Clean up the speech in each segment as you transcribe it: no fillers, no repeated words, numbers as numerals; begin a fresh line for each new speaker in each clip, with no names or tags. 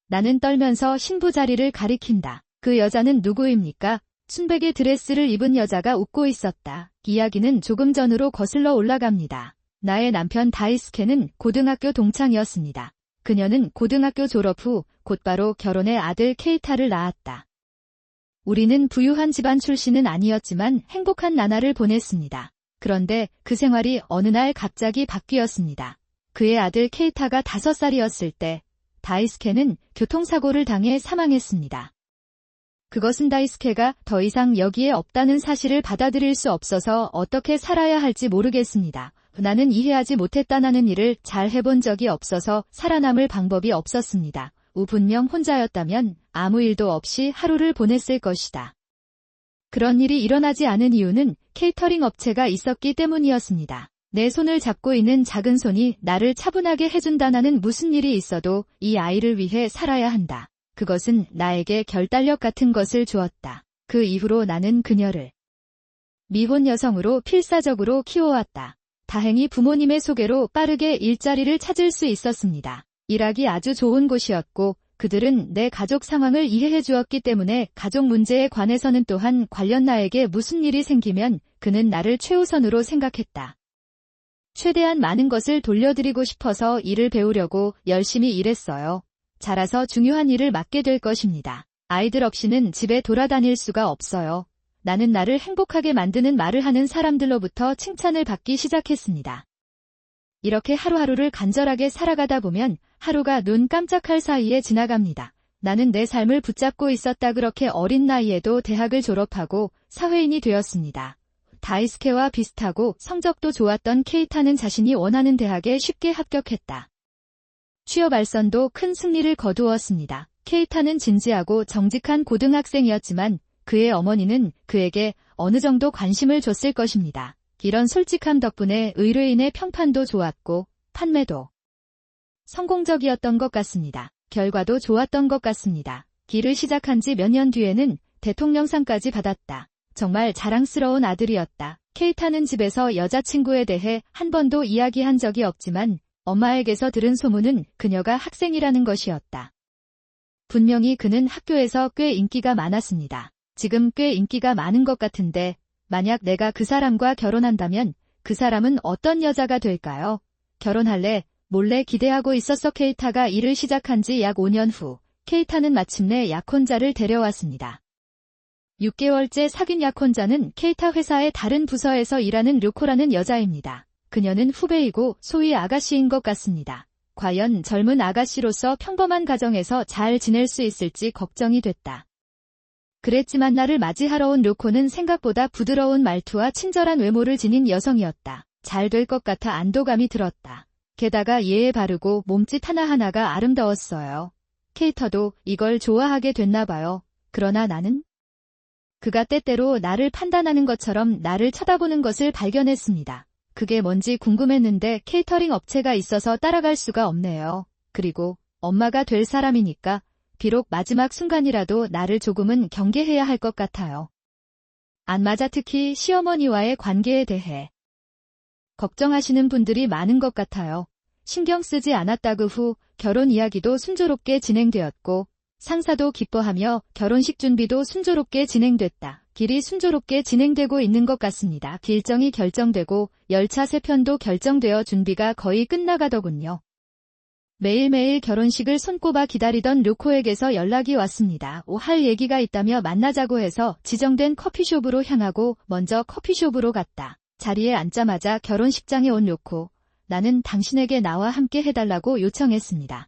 나는 떨면서 신부 자리를 가리킨다. 그 여자는 누구입니까? 순백의 드레스를 입은 여자가 웃고 있었다. 이야기는 조금 전으로 거슬러 올라갑니다. 나의 남편 다이스케는 고등학교 동창이었습니다. 그녀는 고등학교 졸업 후 곧바로 결혼해 아들 케이타를 낳았다. 우리는 부유한 집안 출신은 아니었지만 행복한 나날을 보냈습니다. 그런데 그 생활이 어느 날 갑자기 바뀌었습니다. 그의 아들 케이타가 5살이었을 때 다이스케는 교통사고를 당해 사망했습니다. 그것은 다이스케가 더 이상 여기에 없다는 사실을 받아들일 수 없어서 어떻게 살아야 할지 모르겠습니다. 나는 이해하지 못했다는 일을 잘 해본 적이 없어서 살아남을 방법이 없었습니다. 분명 혼자였다면 아무 일도 없이 하루를 보냈을 것이다. 그런 일이 일어나지 않은 이유는 케이터링 업체가 있었기 때문이었습니다. 내 손을 잡고 있는 작은 손이 나를 차분하게 해준다는 무슨 일이 있어도 이 아이를 위해 살아야 한다. 그것은 나에게 결단력 같은 것을 주었다. 그 이후로 나는 그녀를 미혼 여성으로 필사적으로 키워왔다. 다행히 부모님의 소개로 빠르게 일자리를 찾을 수 있었습니다. 일하기 아주 좋은 곳이었고 그들은 내 가족 상황을 이해해 주었기 때문에 가족 문제에 관해서는 또한 관련 나에게 무슨 일이 생기면 그는 나를 최우선으로 생각했다. 최대한 많은 것을 돌려드리고 싶어서 일을 배우려고 열심히 일했어요. 자라서 중요한 일을 맡게 될 것입니다. 아이들 없이는 집에 돌아다닐 수가 없어요. 나는 나를 행복하게 만드는 말을 하는 사람들로부터 칭찬을 받기 시작했습니다. 이렇게 하루하루를 간절하게 살아가다 보면 하루가 눈 깜짝할 사이에 지나갑니다. 나는 내 삶을 붙잡고 있었다. 그렇게 어린 나이에도 대학을 졸업하고 사회인이 되었습니다. 다이스케와 비슷하고 성적도 좋았던 케이타는 자신이 원하는 대학에 쉽게 합격했다. 취업 알선도 큰 승리를 거두었습니다. 케이타는 진지하고 정직한 고등학생이었지만 그의 어머니는 그에게 어느 정도 관심을 줬을 것입니다. 이런 솔직함 덕분에 의뢰인의 평판도 좋았고 판매도 성공적이었던 것 같습니다. 결과도 좋았던 것 같습니다. 길을 시작한 지 몇 년 뒤에는 대통령상까지 받았다. 정말 자랑스러운 아들이었다. 케이타는 집에서 여자친구에 대해 한 번도 이야기한 적이 없지만 엄마에게서 들은 소문은 그녀가 학생이라는 것이었다. 분명히 그는 학교에서 꽤 인기가 많았습니다. 지금 꽤 인기가 많은 것 같은데 만약 내가 그 사람과 결혼한다면 그 사람은 어떤 여자가 될까요? 결혼할래? 몰래 기대하고 있었어. 케이타가 일을 시작한 지 약 5년 후 케이타는 마침내 약혼자를 데려왔습니다. 6개월째 사귄 약혼자는 케이타 회사의 다른 부서에서 일하는 류코라는 여자입니다. 그녀는 후배이고 소위 아가씨인 것 같습니다. 과연 젊은 아가씨로서 평범한 가정에서 잘 지낼 수 있을지 걱정이 됐다. 그랬지만 나를 맞이하러 온 류코는 생각보다 부드러운 말투와 친절한 외모를 지닌 여성이었다. 잘 될 것 같아 안도감이 들었다. 게다가 예에 바르고 몸짓 하나하나가 아름다웠어요. 케이터도 이걸 좋아하게 됐나 봐요. 그러나 나는 그가 때때로 나를 판단하는 것처럼 나를 쳐다보는 것을 발견했습니다. 그게 뭔지 궁금했는데 케이터링 업체가 있어서 따라갈 수가 없네요. 그리고 엄마가 될 사람이니까 비록 마지막 순간이라도 나를 조금은 경계해야 할 것 같아요. 안 맞아. 특히 시어머니와의 관계에 대해 걱정하시는 분들이 많은 것 같아요. 신경 쓰지 않았다. 그 후 결혼 이야기도 순조롭게 진행되었고 상사도 기뻐하며 결혼식 준비도 순조롭게 진행됐다. 길이 순조롭게 진행되고 있는 것 같습니다. 일정이 결정되고 열차 3편도 결정되어 준비가 거의 끝나가더군요. 매일매일 결혼식을 손꼽아 기다리던 류코에게서 연락이 왔습니다. 할 얘기가 있다며 만나자고 해서 지정된 커피숍으로 향하고 먼저 커피숍으로 갔다. 자리에 앉자마자 결혼식장에 온 류코. 나는 당신에게 나와 함께 해달라고 요청했습니다.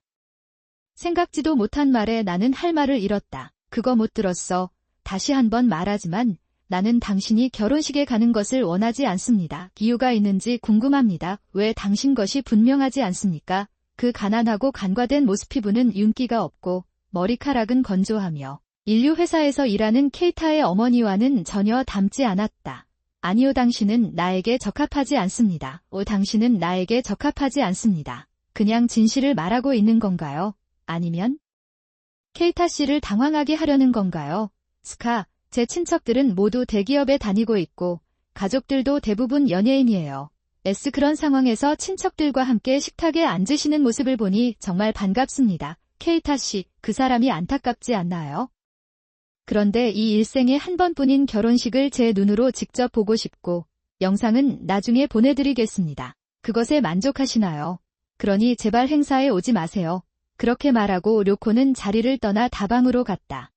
생각지도 못한 말에 나는 할 말을 잃었다. 그거 못 들었어. 다시 한번 말하지만 나는 당신이 결혼식에 가는 것을 원하지 않습니다. 이유가 있는지 궁금합니다. 왜 당신 것이 분명하지 않습니까? 그 가난하고 간과된 모습. 피부는 윤기가 없고 머리카락은 건조하며 인류 회사에서 일하는 케이타의 어머니와는 전혀 닮지 않았다. 아니요, 당신은 나에게 적합하지 않습니다. 당신은 나에게 적합하지 않습니다. 그냥 진실을 말하고 있는 건가요? 아니면 케이타 씨를 당황하게 하려는 건가요? 스카, 제 친척들은 모두 대기업에 다니고 있고 가족들도 대부분 연예인이에요. 그런 상황에서 친척들과 함께 식탁에 앉으시는 모습을 보니 정말 반갑습니다. 케이타 씨, 그 사람이 안타깝지 않나요? 그런데 이 일생에 한 번뿐인 결혼식을 제 눈으로 직접 보고 싶고, 영상은 나중에 보내드리겠습니다. 그것에 만족하시나요? 그러니 제발 행사에 오지 마세요. 그렇게 말하고 료코는 자리를 떠나 다방으로 갔다.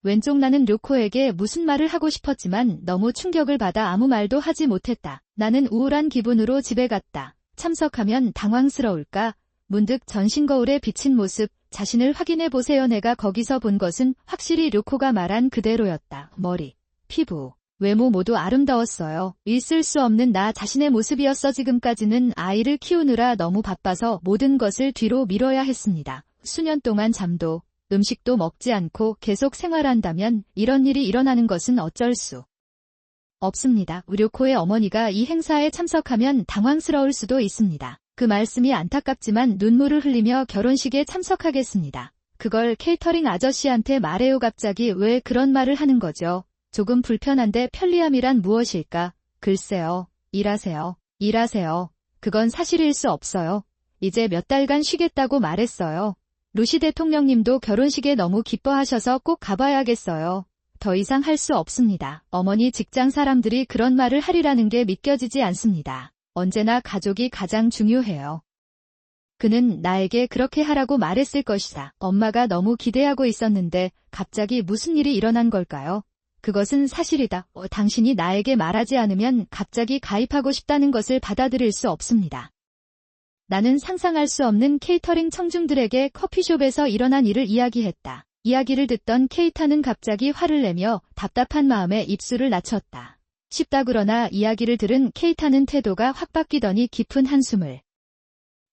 왼쪽 나는 료코에게 무슨 말을 하고 싶었지만 너무 충격을 받아 아무 말도 하지 못했다. 나는 우울한 기분으로 집에 갔다. 참석하면 당황스러울까? 문득 전신 거울에 비친 모습, 자신을 확인해 보세요. 내가 거기서 본 것은 확실히 료코가 말한 그대로였다. 머리, 피부, 외모 모두 아름다웠어요. 있을 수 없는 나 자신의 모습이었어. 지금까지는 아이를 키우느라 너무 바빠서 모든 것을 뒤로 미뤄야 했습니다. 수년 동안 잠도, 음식도 먹지 않고 계속 생활한다면 이런 일이 일어나는 것은 어쩔 수 없습니다. 료코의 어머니가 이 행사에 참석하면 당황스러울 수도 있습니다. 그 말씀이 안타깝지만 눈물을 흘리며 결혼식에 참석하겠습니다. 그걸 케이터링 아저씨한테 말해요. 갑자기 왜 그런 말을 하는 거죠? 조금 불편한데 편리함이란 무엇일까? 글쎄요. 일하세요. 그건 사실일 수 없어요. 이제 몇 달간 쉬겠다고 말했어요. 루시 대통령님도 결혼식에 너무 기뻐하셔서 꼭 가봐야겠어요. 더 이상 할 수 없습니다. 어머니 직장 사람들이 그런 말을 하리라는 게 믿겨지지 않습니다. 언제나 가족이 가장 중요해요. 그는 나에게 그렇게 하라고 말했을 것이다. 엄마가 너무 기대하고 있었는데 갑자기 무슨 일이 일어난 걸까요? 그것은 사실이다. 당신이 나에게 말하지 않으면 갑자기 가입하고 싶다는 것을 받아들일 수 없습니다. 나는 상상할 수 없는 케이터링 청중들에게 커피숍에서 일어난 일을 이야기했다. 이야기를 듣던 케이타는 갑자기 화를 내며 답답한 마음에 입술을 낮췄다. 쉽다. 그러나 이야기를 들은 케이타는 태도가 확 바뀌더니 깊은 한숨을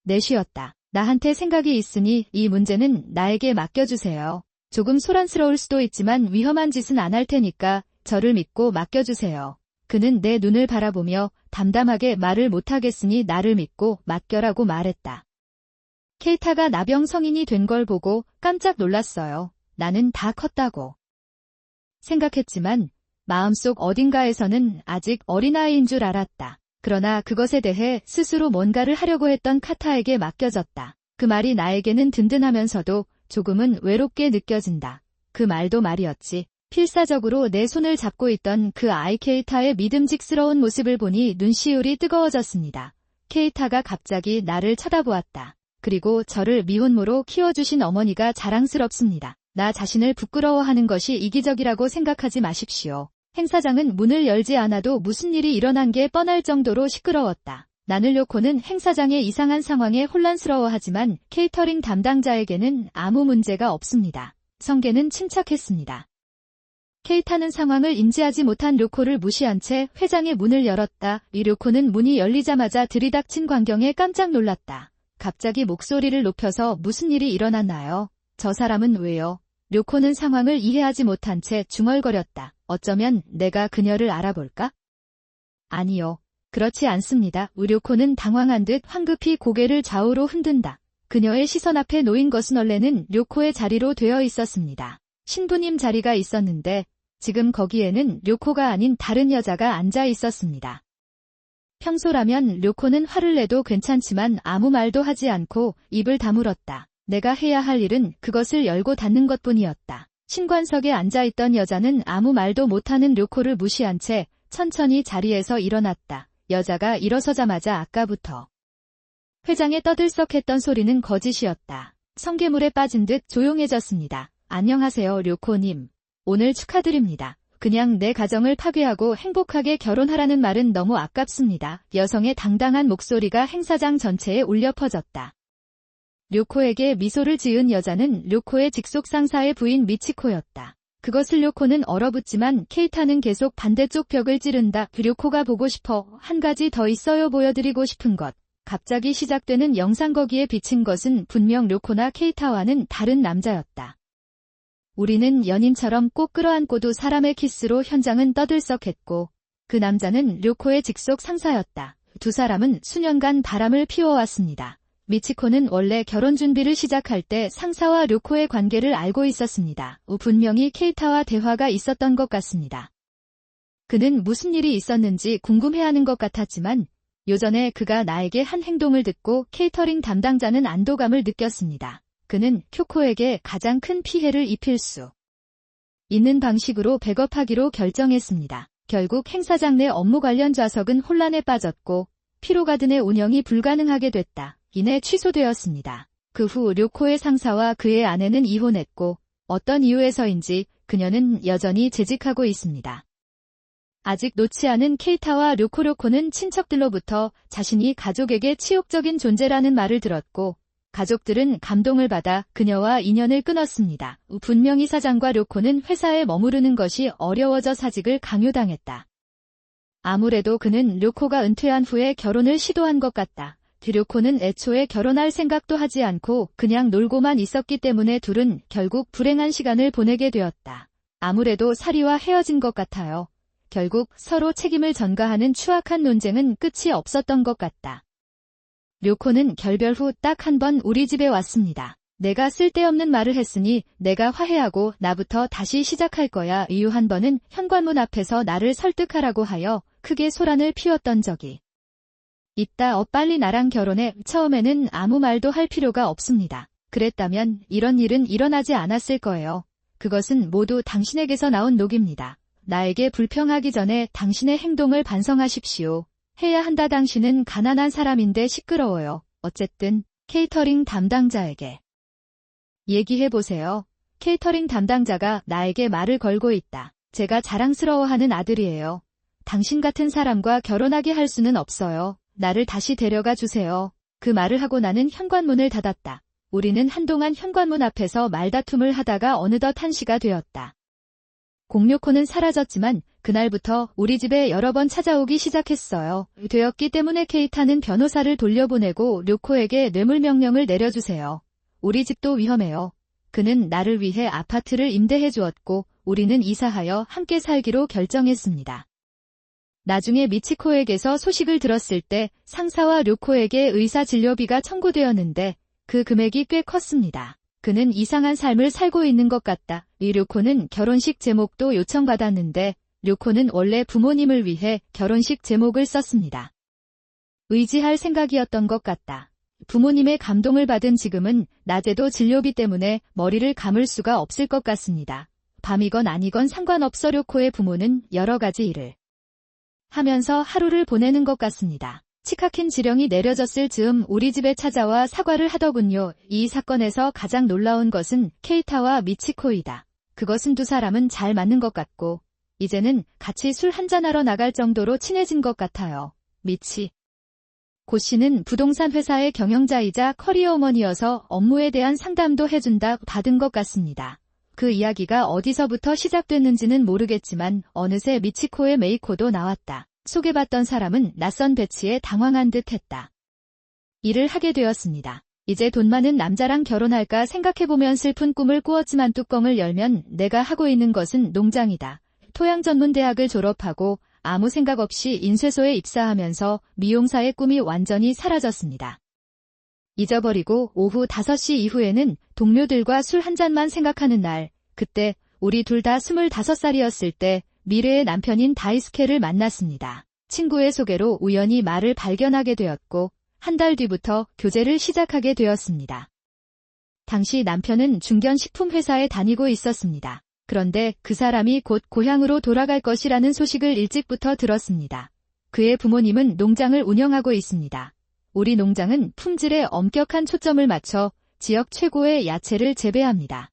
내쉬었다. 나한테 생각이 있으니 이 문제는 나에게 맡겨주세요. 조금 소란스러울 수도 있지만 위험한 짓은 안 할 테니까 저를 믿고 맡겨주세요. 그는 내 눈을 바라보며 담담하게 말을 못하겠으니 나를 믿고 맡겨라고 말했다. 케이타가 나병 성인이 된 걸 보고 깜짝 놀랐어요. 나는 다 컸다고 생각했지만 마음속 어딘가에서는 아직 어린아이인 줄 알았다. 그러나 그것에 대해 스스로 뭔가를 하려고 했던 카타에게 맡겨졌다. 그 말이 나에게는 든든하면서도 조금은 외롭게 느껴진다. 그 말도 말이었지. 필사적으로 내 손을 잡고 있던 그 아이 케이타의 믿음직스러운 모습을 보니 눈시울이 뜨거워졌습니다. 케이타가 갑자기 나를 쳐다보았다. 그리고 저를 미혼모로 키워주신 어머니가 자랑스럽습니다. 나 자신을 부끄러워하는 것이 이기적이라고 생각하지 마십시오. 행사장은 문을 열지 않아도 무슨 일이 일어난 게 뻔할 정도로 시끄러웠다. 나는 료코는 행사장의 이상한 상황에 혼란스러워하지만 케이터링 담당자에게는 아무 문제가 없습니다. 성계는 침착했습니다. 케이타는 상황을 인지하지 못한 료코를 무시한 채 회장의 문을 열었다. 이 료코는 문이 열리자마자 들이닥친 광경에 깜짝 놀랐다. 갑자기 목소리를 높여서 무슨 일이 일어났나요? 저 사람은 왜요? 료코는 상황을 이해하지 못한 채 중얼거렸다. 어쩌면 내가 그녀를 알아볼까? 아니요. 그렇지 않습니다. 료코는 당황한 듯 황급히 고개를 좌우로 흔든다. 그녀의 시선 앞에 놓인 것은 원래는 료코의 자리로 되어 있었습니다. 신부님 자리가 있었는데 지금 거기에는 료코가 아닌 다른 여자가 앉아 있었습니다. 평소라면 료코는 화를 내도 괜찮지만 아무 말도 하지 않고 입을 다물었다. 내가 해야 할 일은 그것을 열고 닫는 것뿐이었다. 신관석에 앉아있던 여자는 아무 말도 못하는 료코를 무시한 채 천천히 자리에서 일어났다. 여자가 일어서자마자 아까부터 회장에 떠들썩했던 소리는 거짓이었다. 성게물에 빠진 듯 조용해졌습니다. 안녕하세요, 료코님. 오늘 축하드립니다. 그냥 내 가정을 파괴하고 행복하게 결혼하라는 말은 너무 아깝습니다. 여성의 당당한 목소리가 행사장 전체에 울려 퍼졌다. 료코에게 미소를 지은 여자는 료코의 직속 상사의 부인 미치코였다. 그것을 료코는 얼어붙지만 케이타는 계속 반대쪽 벽을 찌른다. 료코가 보고 싶어. 한 가지 더 있어요. 보여드리고 싶은 것. 갑자기 시작되는 영상. 거기에 비친 것은 분명 료코나 케이타와는 다른 남자였다. 우리는 연인처럼 꼭 끌어안고도 사람의 키스로 현장은 떠들썩했고 그 남자는 료코의 직속 상사였다. 두 사람은 수년간 바람을 피워왔습니다. 미치코는 원래 결혼 준비를 시작할 때 상사와 료코의 관계를 알고 있었습니다. 분명히 케이타와 대화가 있었던 것 같습니다. 그는 무슨 일이 있었는지 궁금해하는 것 같았지만 요전에 그가 나에게 한 행동을 듣고 케이터링 담당자는 안도감을 느꼈습니다. 그는 쿄코에게 가장 큰 피해를 입힐 수 있는 방식으로 백업하기로 결정했습니다. 결국 행사장 내 업무 관련 좌석은 혼란에 빠졌고 피로가든의 운영이 불가능하게 됐다. 이내 취소되었습니다. 그 후 료코의 상사와 그의 아내는 이혼했고 어떤 이유에서인지 그녀는 여전히 재직하고 있습니다. 아직 놓지 않은 케이타와 료코는 친척들로부터 자신이 가족에게 치욕적인 존재라는 말을 들었고 가족들은 감동을 받아 그녀와 인연을 끊었습니다. 분명히 사장과 료코는 회사에 머무르는 것이 어려워져 사직을 강요당했다. 아무래도 그는 료코가 은퇴한 후에 결혼을 시도한 것 같다. 료코는 애초에 결혼할 생각도 하지 않고 그냥 놀고만 있었기 때문에 둘은 결국 불행한 시간을 보내게 되었다. 아무래도 사리와 헤어진 것 같아요. 결국 서로 책임을 전가하는 추악한 논쟁은 끝이 없었던 것 같다. 료코는 결별 후 딱 한 번 우리 집에 왔습니다. 내가 쓸데없는 말을 했으니 내가 화해하고 나부터 다시 시작할 거야. 이유 한 번은 현관문 앞에서 나를 설득하라고 하여 크게 소란을 피웠던 적이 있다. 빨리 나랑 결혼해. 처음에는 아무 말도 할 필요가 없습니다. 그랬다면 이런 일은 일어나지 않았을 거예요. 그것은 모두 당신에게서 나온 녹입니다. 나에게 불평하기 전에 당신의 행동을 반성하십시오. 해야 한다. 당신은 가난한 사람인데 시끄러워요. 어쨌든 케이터링 담당자에게 얘기해보세요. 케이터링 담당자가 나에게 말을 걸고 있다. 제가 자랑스러워하는 아들이에요. 당신 같은 사람과 결혼하게 할 수는 없어요. 나를 다시 데려가 주세요. 그 말을 하고 나는 현관문을 닫았다. 우리는 한동안 현관문 앞에서 말다툼을 하다가 어느덧 1시가 되었다. 공료코는 사라졌지만 그날부터 우리 집에 여러 번 찾아오기 시작했어요. 되었기 때문에 케이타는 변호사를 돌려보내고 료코에게 뇌물 명령을 내려주세요. 우리 집도 위험해요. 그는 나를 위해 아파트를 임대해 주었고 우리는 이사하여 함께 살기로 결정했습니다. 나중에 미치코에게서 소식을 들었을 때 상사와 료코에게 의사 진료비가 청구되었는데 그 금액이 꽤 컸습니다. 그는 이상한 삶을 살고 있는 것 같다. 이 료코는 결혼식 제목도 요청받았는데 료코는 원래 부모님을 위해 결혼식 제목을 썼습니다. 의지할 생각이었던 것 같다. 부모님의 감동을 받은 지금은 낮에도 진료비 때문에 머리를 감을 수가 없을 것 같습니다. 밤이건 아니건 상관없어. 료코의 부모는 여러 가지 일을 하면서 하루를 보내는 것 같습니다. 치카킨 지령이 내려졌을 즈음 우리 집에 찾아와 사과를 하더군요. 이 사건에서 가장 놀라운 것은 케이타와 미치코이다. 그것은 두 사람은 잘 맞는 것 같고 이제는 같이 술 한잔하러 나갈 정도로 친해진 것 같아요. 고 씨는 부동산 회사의 경영자이자 커리어 어머니여서 업무에 대한 상담도 해준다 받은 것 같습니다. 그 이야기가 어디서부터 시작됐는지는 모르겠지만 어느새 미치코의 메이코도 나왔다. 소개받던 사람은 낯선 배치에 당황한 듯 했다. 일을 하게 되었습니다. 이제 돈 많은 남자랑 결혼할까 생각해보면 슬픈 꿈을 꾸었지만 뚜껑을 열면 내가 하고 있는 것은 농장이다. 토양전문대학을 졸업하고 아무 생각 없이 인쇄소에 입사하면서 미용사의 꿈이 완전히 사라졌습니다. 잊어버리고 오후 5시 이후에는 동료들과 술 한 잔만 생각하는 날, 그때 우리 둘 다 25살이었을 때 미래의 남편인 다이스케를 만났습니다. 친구의 소개로 우연히 말을 발견하게 되었고 한 달 뒤부터 교제를 시작하게 되었습니다. 당시 남편은 중견식품회사에 다니고 있었습니다. 그런데 그 사람이 곧 고향으로 돌아갈 것이라는 소식을 일찍부터 들었습니다. 그의 부모님은 농장을 운영하고 있습니다. 우리 농장은 품질에 엄격한 초점을 맞춰 지역 최고의 야채를 재배합니다.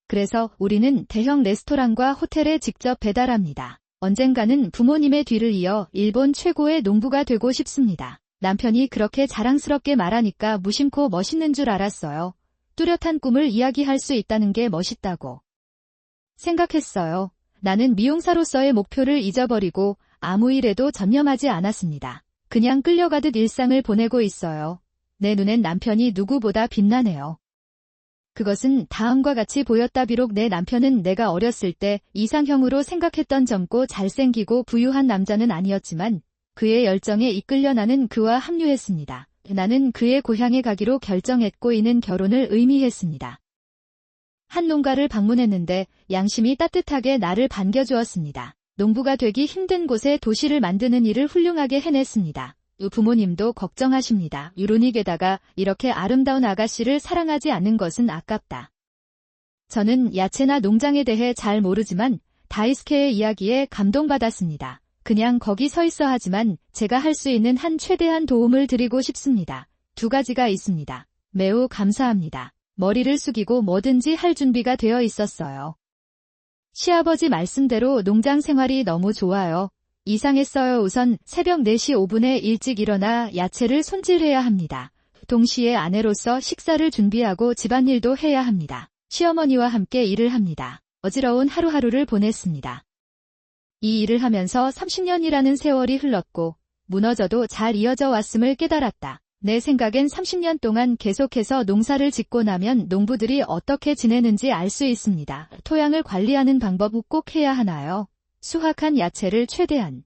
그래서 우리는 대형 레스토랑과 호텔에 직접 배달합니다. 언젠가는 부모님의 뒤를 이어 일본 최고의 농부가 되고 싶습니다. 남편이 그렇게 자랑스럽게 말하니까 무심코 멋있는 줄 알았어요. 뚜렷한 꿈을 이야기할 수 있다는 게 멋있다고 생각했어요. 나는 미용사로서의 목표를 잊어버리고 아무 일에도 전념하지 않았습니다. 그냥 끌려가듯 일상을 보내고 있어요. 내 눈엔 남편이 누구보다 빛나네요. 그것은 다음과 같이 보였다. 비록 내 남편은 내가 어렸을 때 이상형으로 생각했던 젊고 잘생기고 부유한 남자는 아니었지만 그의 열정에 이끌려 나는 그와 합류했습니다. 나는 그의 고향에 가기로 결정했고 이는 결혼을 의미했습니다. 한 농가를 방문했는데 양심이 따뜻하게 나를 반겨주었습니다. 농부가 되기 힘든 곳에 도시를 만드는 일을 훌륭하게 해냈습니다. 부모님도 걱정하십니다. 유로닉에다가 이렇게 아름다운 아가씨를 사랑하지 않는 것은 아깝다. 저는 야채나 농장에 대해 잘 모르지만 다이스케의 이야기에 감동받았습니다. 그냥 거기 서 있어 하지만 제가 할 수 있는 한 최대한 도움을 드리고 싶습니다. 2가지가 있습니다. 매우 감사합니다. 머리를 숙이고 뭐든지 할 준비가 되어 있었어요. 시아버지 말씀대로 농장 생활이 너무 좋아요. 이상했어요. 우선 새벽 4시 5분에 일찍 일어나 야채를 손질해야 합니다. 동시에 아내로서 식사를 준비하고 집안일도 해야 합니다. 시어머니와 함께 일을 합니다. 어지러운 하루하루를 보냈습니다. 이 일을 하면서 30년이라는 세월이 흘렀고 무너져도 잘 이어져 왔음을 깨달았다. 내 생각엔 30년 동안 계속해서 농사를 짓고 나면 농부들이 어떻게 지내는지 알 수 있습니다. 토양을 관리하는 방법 꼭 해야 하나요? 수확한 야채를 최대한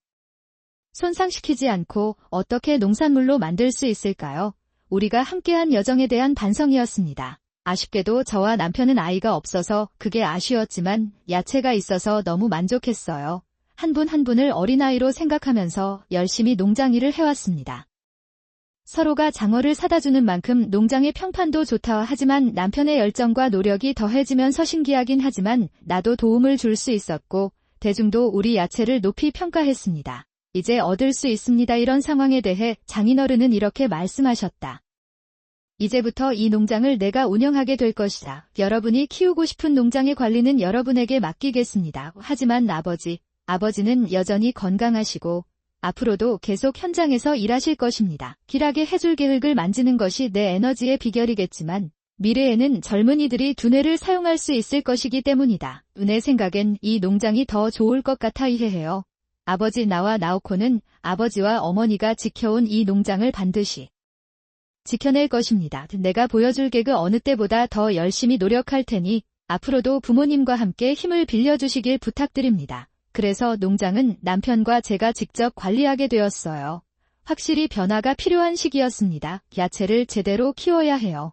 손상시키지 않고 어떻게 농산물로 만들 수 있을까요? 우리가 함께한 여정에 대한 반성이었습니다. 아쉽게도 저와 남편은 아이가 없어서 그게 아쉬웠지만 야채가 있어서 너무 만족했어요. 한 분 한 분을 어린아이로 생각하면서 열심히 농장 일을 해왔습니다. 서로가 장어를 사다 주는 만큼 농장의 평판도 좋다 하지만 남편의 열정과 노력이 더해지면서 신기하긴 하지만 나도 도움을 줄 수 있었고 대중도 우리 야채를 높이 평가했습니다. 이제 얻을 수 있습니다. 이런 상황에 대해 장인어른은 이렇게 말씀하셨다. 이제부터 이 농장을 내가 운영하게 될 것이다. 여러분이 키우고 싶은 농장의 관리는 여러분에게 맡기겠습니다. 하지만 아버지는 여전히 건강하시고 앞으로도 계속 현장에서 일하실 것입니다. 길하게 해줄 계획을 만지는 것이 내 에너지의 비결이겠지만 미래에는 젊은이들이 두뇌를 사용할 수 있을 것이기 때문이다. 내 생각엔 이 농장이 더 좋을 것 같아 이해해요. 아버지 나와 나오코는 아버지와 어머니가 지켜온 이 농장을 반드시 지켜낼 것입니다. 내가 보여줄 개그 어느 때보다 더 열심히 노력할 테니 앞으로도 부모님과 함께 힘을 빌려주시길 부탁드립니다. 그래서 농장은 남편과 제가 직접 관리하게 되었어요. 확실히 변화가 필요한 시기였습니다. 야채를 제대로 키워야 해요.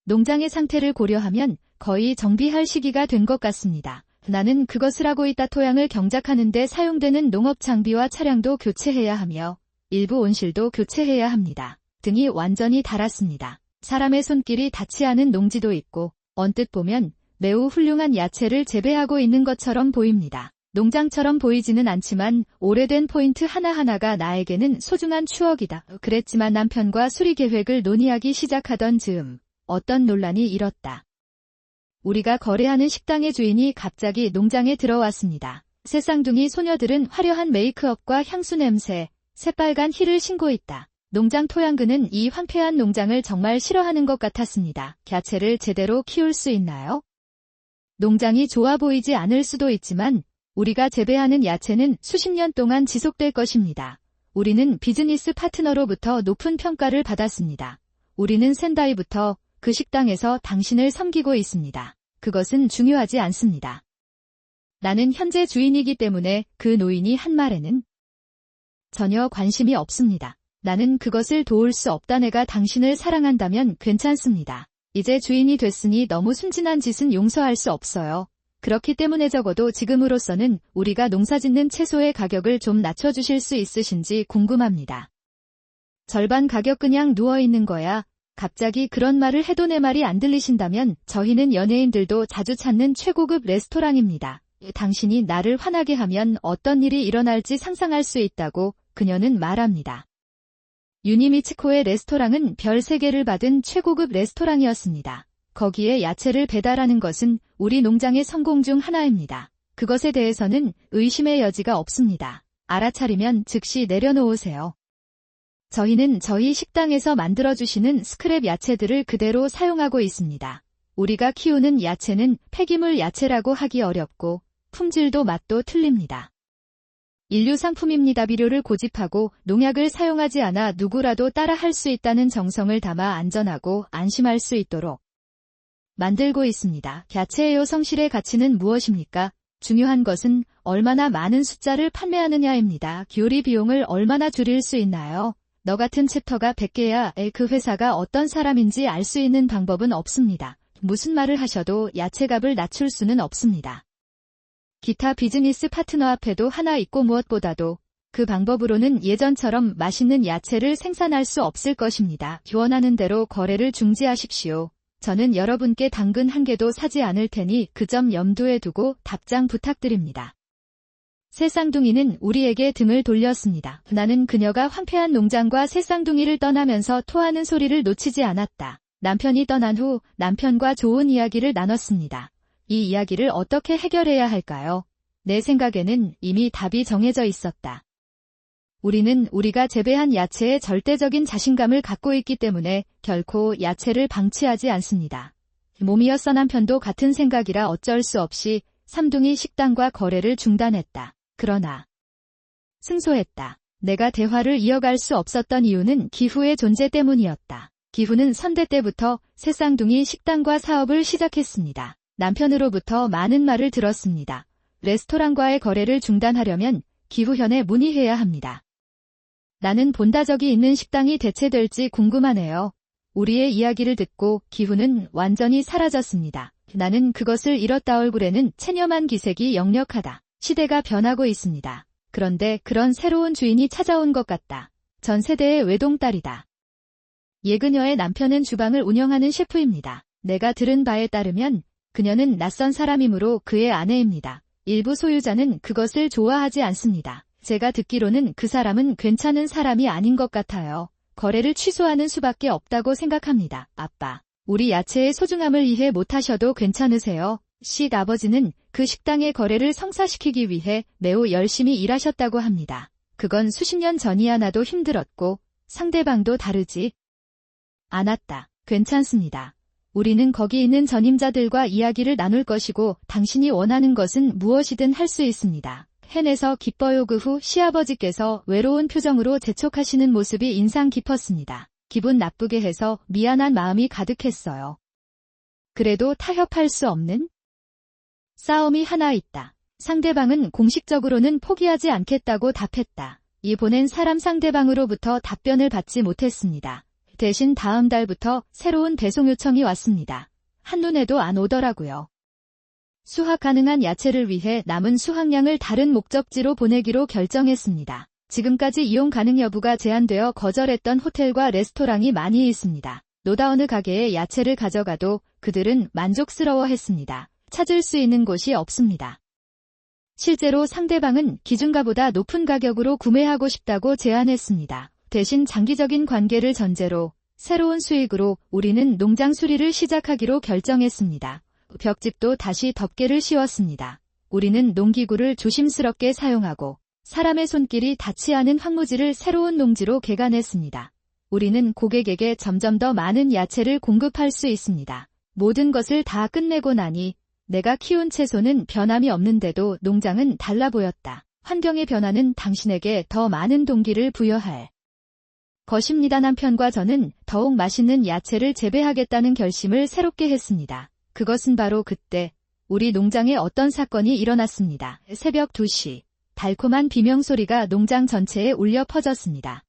농장의 상태를 고려하면 거의 정비할 시기가 된 것 같습니다. 나는 그것을 하고 있다. 토양을 경작하는 데 사용되는 농업 장비와 차량도 교체해야 하며 일부 온실도 교체해야 합니다. 등이 완전히 닳았습니다. 사람의 손길이 닿지 않은 농지도 있고 언뜻 보면 매우 훌륭한 야채를 재배하고 있는 것처럼 보입니다. 농장처럼 보이지는 않지만 오래된 포인트 하나하나가 나에게는 소중한 추억이다. 그랬지만 남편과 수리 계획을 논의하기 시작하던 즈음 어떤 논란이 일었다. 우리가 거래하는 식당의 주인이 갑자기 농장에 들어왔습니다. 새 쌍둥이 소녀들은 화려한 메이크업과 향수 냄새, 새빨간 힐을 신고 있다. 농장 토양근은 이 황폐한 농장을 정말 싫어하는 것 같았습니다. 야채를 제대로 키울 수 있나요? 농장이 좋아 보이지 않을 수도 있지만 우리가 재배하는 야채는 수십 년 동안 지속될 것입니다. 우리는 비즈니스 파트너로부터 높은 평가를 받았습니다. 우리는 센다이부터 그 식당에서 당신을 섬기고 있습니다. 그것은 중요하지 않습니다. 나는 현재 주인이기 때문에 그 노인이 한 말에는 전혀 관심이 없습니다. 나는 그것을 도울 수 없다. 내가 당신을 사랑한다면 괜찮습니다. 이제 주인이 됐으니 너무 순진한 짓은 용서할 수 없어요. 그렇기 때문에 적어도 지금으로서는 우리가 농사짓는 채소의 가격을 좀 낮춰주실 수 있으신지 궁금합니다. 절반 가격 그냥 누워있는 거야. 갑자기 그런 말을 해도 내 말이 안 들리신다면 저희는 연예인들도 자주 찾는 최고급 레스토랑입니다. 당신이 나를 화나게 하면 어떤 일이 일어날지 상상할 수 있다고 그녀는 말합니다. 유니미츠코의 레스토랑은 별 3개를 받은 최고급 레스토랑이었습니다. 거기에 야채를 배달하는 것은 우리 농장의 성공 중 하나입니다. 그것에 대해서는 의심의 여지가 없습니다. 알아차리면 즉시 내려놓으세요. 저희는 저희 식당에서 만들어주시는 스크랩 야채들을 그대로 사용하고 있습니다. 우리가 키우는 야채는 폐기물 야채라고 하기 어렵고 품질도 맛도 틀립니다. 인류 상품입니다. 비료를 고집하고 농약을 사용하지 않아 누구라도 따라 할 수 있다는 정성을 담아 안전하고 안심할 수 있도록 만들고 있습니다. 야채의 성실의 가치는 무엇입니까? 중요한 것은 얼마나 많은 숫자를 판매하느냐입니다. 요리 비용을 얼마나 줄일 수 있나요? 너 같은 챕터가 100개야. 그 회사가 어떤 사람인지 알 수 있는 방법은 없습니다. 무슨 말을 하셔도 야채값을 낮출 수는 없습니다. 기타 비즈니스 파트너 앞에도 하나 있고 무엇보다도 그 방법으로는 예전처럼 맛있는 야채를 생산할 수 없을 것입니다. 원하는 대로 거래를 중지하십시오. 저는 여러분께 당근 한 개도 사지 않을 테니 그 점 염두에 두고 답장 부탁드립니다. 새쌍둥이는 우리에게 등을 돌렸습니다. 나는 그녀가 황폐한 농장과 새쌍둥이를 떠나면서 토하는 소리를 놓치지 않았다. 남편이 떠난 후 남편과 좋은 이야기를 나눴습니다. 이 이야기를 어떻게 해결해야 할까요? 내 생각에는 이미 답이 정해져 있었다. 우리는 우리가 재배한 야채에 절대적인 자신감을 갖고 있기 때문에 결코 야채를 방치하지 않습니다. 몸이었어 남편도 같은 생각이라 어쩔 수 없이 삼둥이 식당과 거래를 중단했다. 그러나 승소했다. 내가 대화를 이어갈 수 없었던 이유는 기후의 존재 때문이었다. 기후는 선대 때부터 새쌍둥이 식당과 사업을 시작했습니다. 남편으로부터 많은 말을 들었습니다. 레스토랑과의 거래를 중단하려면 기후현에 문의해야 합니다. 나는 본다적이 있는 식당이 대체될지 궁금하네요. 우리의 이야기를 듣고 기후는 완전히 사라졌습니다. 나는 그것을 잃었다. 얼굴에는 체념한 기색이 역력하다. 시대가 변하고 있습니다. 그런데 그런 새로운 주인이 찾아온 것 같다. 전 세대의 외동딸이다. 예그녀의 남편은 주방을 운영하는 셰프입니다. 내가 들은 바에 따르면 그녀는 낯선 사람이므로 그의 아내입니다. 일부 소유자는 그것을 좋아하지 않습니다. 제가 듣기로는 그 사람은 괜찮은 사람이 아닌 것 같아요. 거래를 취소하는 수밖에 없다고 생각합니다. 아빠, 우리 야채의 소중함을 이해 못하셔도 괜찮으세요? 식 아버지는 그 식당의 거래를 성사시키기 위해 매우 열심히 일하셨다고 합니다. 그건 수십 년 전이야. 나도 힘들었고 상대방도 다르지 않았다. 괜찮습니다. 우리는 거기 있는 전임자들과 이야기를 나눌 것이고 당신이 원하는 것은 무엇이든 할 수 있습니다. 해내서 기뻐요. 그 후 시아버지께서 외로운 표정으로 재촉하시는 모습이 인상 깊었습니다. 기분 나쁘게 해서 미안한 마음이 가득했어요. 그래도 타협할 수 없는 싸움이 하나 있다. 상대방은 공식적으로는 포기하지 않겠다고 답했다. 이 보낸 사람 상대방으로부터 답변을 받지 못했습니다. 대신 다음 달부터 새로운 배송 요청이 왔습니다. 한눈에도 안 오더라고요. 수확 가능한 야채를 위해 남은 수확량을 다른 목적지로 보내기로 결정했습니다. 지금까지 이용 가능 여부가 제한되어 거절했던 호텔과 레스토랑이 많이 있습니다. 노다어느 가게에 야채를 가져가도 그들은 만족스러워했습니다. 찾을 수 있는 곳이 없습니다. 실제로 상대방은 기준가보다 높은 가격으로 구매하고 싶다고 제안했습니다. 대신 장기적인 관계를 전제로 새로운 수익으로 우리는 농장 수리를 시작하기로 결정했습니다. 벽집도 다시 덮개를 씌웠습니다. 우리는 농기구를 조심스럽게 사용하고 사람의 손길이 닿지 않은 황무지를 새로운 농지로 개간했습니다. 우리는 고객에게 점점 더 많은 야채를 공급할 수 있습니다. 모든 것을 다 끝내고 나니 내가 키운 채소는 변함이 없는데도 농장은 달라 보였다. 환경의 변화는 당신에게 더 많은 동기를 부여할 것입니다. 남편과 저는 더욱 맛있는 야채를 재배하겠다는 결심을 새롭게 했습니다. 그것은 바로 그때 우리 농장에 어떤 사건이 일어났습니다. 새벽 2시 달콤한 비명소리가 농장 전체에 울려 퍼졌습니다.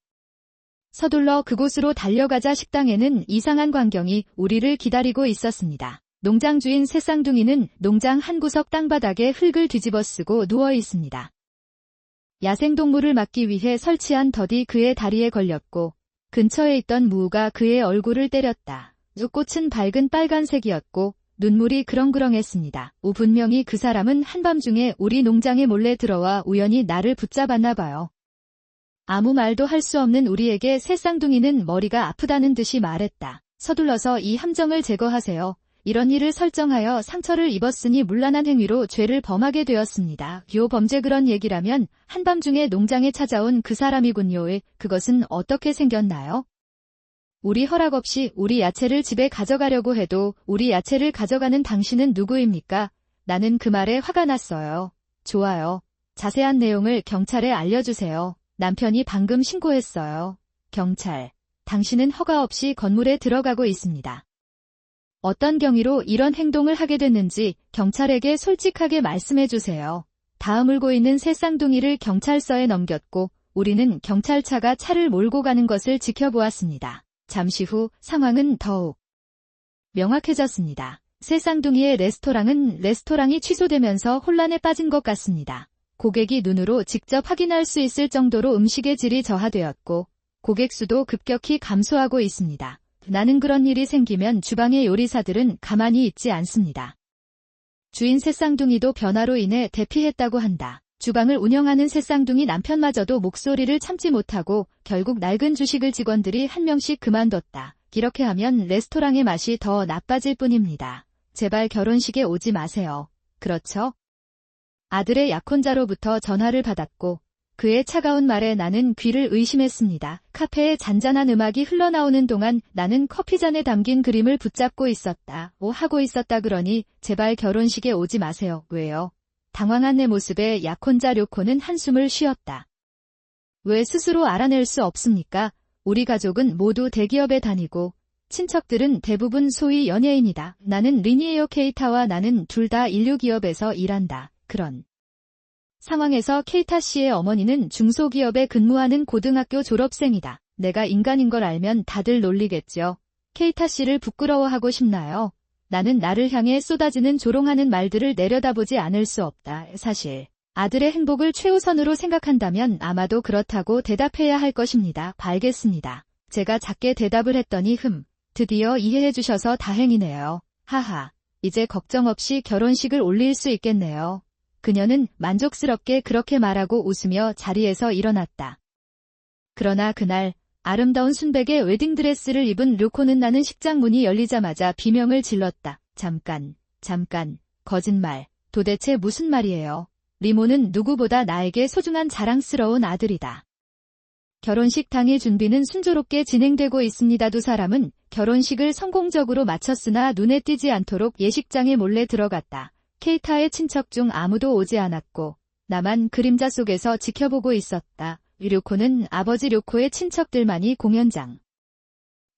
서둘러 그곳으로 달려가자 식당에는 이상한 광경이 우리를 기다리고 있었습니다. 농장 주인 새쌍둥이는 농장 한 구석 땅바닥에 흙을 뒤집어 쓰고 누워 있습니다. 야생동물을 막기 위해 설치한 덫이 그의 다리에 걸렸고 근처에 있던 무가 그의 얼굴을 때렸다. 꽃은 밝은 빨간색이었고 눈물이 그렁그렁했습니다. 분명히 그 사람은 한밤중에 우리 농장에 몰래 들어와 우연히 나를 붙잡았나 봐요. 아무 말도 할 수 없는 우리에게 새쌍둥이는 머리가 아프다는 듯이 말했다. 서둘러서 이 함정을 제거하세요. 이런 일을 설정하여 상처를 입었으니 문란한 행위로 죄를 범하게 되었습니다. 요 범죄 그런 얘기라면 한밤중에 농장에 찾아온 그 사람이군요. 그것은 어떻게 생겼나요? 우리 허락 없이 우리 야채를 집에 가져가려고 해도 우리 야채를 가져가는 당신은 누구입니까? 나는 그 말에 화가 났어요. 좋아요. 자세한 내용을 경찰에 알려주세요. 남편이 방금 신고했어요. 경찰, 당신은 허가 없이 건물에 들어가고 있습니다. 어떤 경위로 이런 행동을 하게 됐는지 경찰에게 솔직하게 말씀해주세요. 다음 울고 있는 새쌍둥이를 경찰서에 넘겼고 우리는 경찰차가 차를 몰고 가는 것을 지켜보았습니다. 잠시 후 상황은 더욱 명확해졌습니다. 새쌍둥이의 레스토랑이 취소되면서 혼란에 빠진 것 같습니다. 고객이 눈으로 직접 확인할 수 있을 정도로 음식의 질이 저하되었고 고객 수도 급격히 감소하고 있습니다. 나는 그런 일이 생기면 주방의 요리사들은 가만히 있지 않습니다. 주인 새쌍둥이도 변화로 인해 대피했다고 한다. 주방을 운영하는 새쌍둥이 남편마저도 목소리를 참지 못하고 결국 낡은 주식을 직원들이 한 명씩 그만뒀다. 이렇게 하면 레스토랑의 맛이 더 나빠질 뿐입니다. 제발 결혼식에 오지 마세요. 그렇죠? 아들의 약혼자로부터 전화를 받았고 그의 차가운 말에 나는 귀를 의심했습니다. 카페에 잔잔한 음악이 흘러나오는 동안 나는 커피잔에 담긴 그림을 붙잡고 있었다. 하고 있었다 그러니 제발 결혼식에 오지 마세요. 왜요? 당황한 내 모습에 약혼자 료코는 한숨을 쉬었다. 왜 스스로 알아낼 수 없습니까? 우리 가족은 모두 대기업에 다니고 친척들은 대부분 소위 연예인이다. 나는 리니에어 케이타와 나는 둘 다 인류기업에서 일한다. 그런 상황에서 케이타 씨의 어머니는 중소기업에 근무하는 고등학교 졸업생이다. 내가 인간인 걸 알면 다들 놀리겠죠. 케이타 씨를 부끄러워하고 싶나요? 나는 나를 향해 쏟아지는 조롱하는 말들을 내려다보지 않을 수 없다. 사실 아들의 행복을 최우선으로 생각한다면 아마도 그렇다고 대답해야 할 것입니다. 알겠습니다. 제가 작게 대답을 했더니 드디어 이해해 주셔서 다행이네요. 하하, 이제 걱정 없이 결혼식을 올릴 수 있겠네요. 그녀는 만족스럽게 그렇게 말하고 웃으며 자리에서 일어났다. 그러나 그날 아름다운 순백의 웨딩드레스를 입은 료코는 나는 식장 문이 열리자마자 비명을 질렀다. 잠깐, 거짓말. 도대체 무슨 말이에요? 리모는 누구보다 나에게 소중한 자랑스러운 아들이다. 결혼식 당일 준비는 순조롭게 진행되고 있습니다. 두 사람은 결혼식을 성공적으로 마쳤으나 눈에 띄지 않도록 예식장에 몰래 들어갔다. 케이타의 친척 중 아무도 오지 않았고 나만 그림자 속에서 지켜보고 있었다. 료코는 아버지 료코의 친척들만이 공연장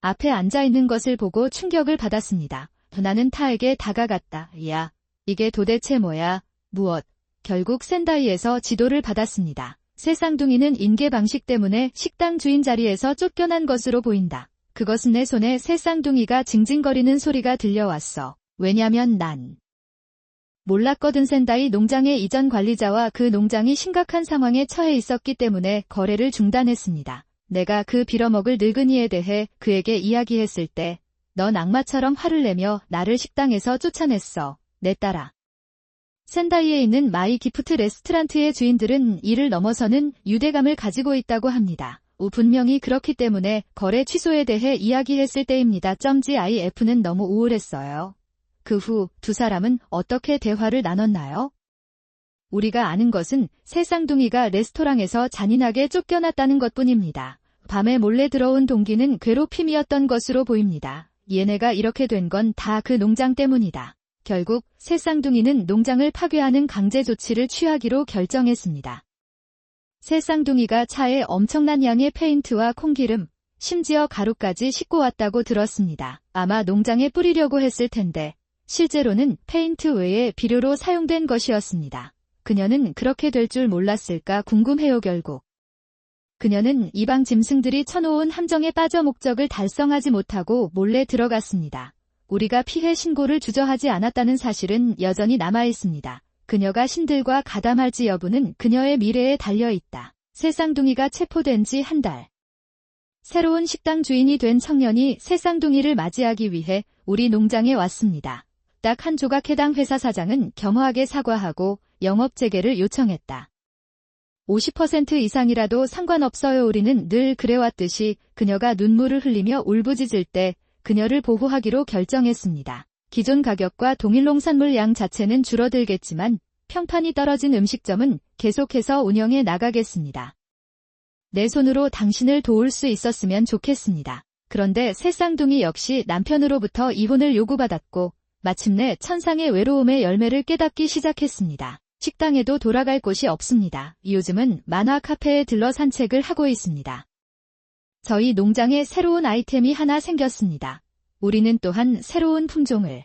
앞에 앉아있는 것을 보고 충격을 받았습니다. 나는 타에게 다가갔다. 야, 이게 도대체 뭐야? 무엇? 결국 센다이에서 지도를 받았습니다. 새쌍둥이는 인계 방식 때문에 식당 주인 자리에서 쫓겨난 것으로 보인다. 그것은 내 손에 새쌍둥이가 징징거리는 소리가 들려왔어. 왜냐면 난 몰랐거든. 센다이 농장의 이전 관리자와 그 농장이 심각한 상황에 처해 있었기 때문에 거래를 중단했습니다. 내가 그 빌어먹을 늙은이에 대해 그에게 이야기했을 때 넌 악마처럼 화를 내며 나를 식당에서 쫓아냈어. 내 딸아. 센다이에 있는 마이 기프트 레스토랑의 주인들은 이를 넘어서는 유대감을 가지고 있다고 합니다. 분명히 그렇기 때문에 거래 취소에 대해 이야기했을 때입니다. GIF는 너무 우울했어요. 그 후 두 사람은 어떻게 대화를 나눴나요? 우리가 아는 것은 새쌍둥이가 레스토랑에서 잔인하게 쫓겨났다는 것뿐입니다. 밤에 몰래 들어온 동기는 괴롭힘이었던 것으로 보입니다. 얘네가 이렇게 된 건 다 그 농장 때문이다. 결국 새쌍둥이는 농장을 파괴하는 강제 조치를 취하기로 결정했습니다. 새쌍둥이가 차에 엄청난 양의 페인트와 콩기름, 심지어 가루까지 싣고 왔다고 들었습니다. 아마 농장에 뿌리려고 했을 텐데 실제로는 페인트 외에 비료로 사용된 것이었습니다. 그녀는 그렇게 될 줄 몰랐을까 궁금해요. 결국 그녀는 이방 짐승들이 쳐놓은 함정에 빠져 목적을 달성하지 못하고 몰래 들어갔습니다. 우리가 피해 신고를 주저하지 않았다는 사실은 여전히 남아있습니다. 그녀가 신들과 가담할지 여부는 그녀의 미래에 달려있다. 새쌍둥이가 체포된 지 한 달. 새로운 식당 주인이 된 청년이 새쌍둥이를 맞이하기 위해 우리 농장에 왔습니다. 딱 한 조각 해당 회사 사장은 겸허하게 사과하고 영업 재개를 요청했다. 50% 이상이라도 상관없어요. 우리는 늘 그래왔듯이 그녀가 눈물을 흘리며 울부짖을 때 그녀를 보호하기로 결정했습니다. 기존 가격과 동일 농산물 양 자체는 줄어들겠지만 평판이 떨어진 음식점은 계속해서 운영해 나가겠습니다. 내 손으로 당신을 도울 수 있었으면 좋겠습니다. 그런데 새쌍둥이 역시 남편으로부터 이혼을 요구받았고 마침내 천상의 외로움의 열매를 깨닫기 시작했습니다. 식당에도 돌아갈 곳이 없습니다. 요즘은 만화 카페에 들러 산책을 하고 있습니다. 저희 농장에 새로운 아이템이 하나 생겼습니다. 우리는 또한 새로운 품종을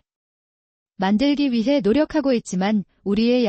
만들기 위해 노력하고 있지만 우리의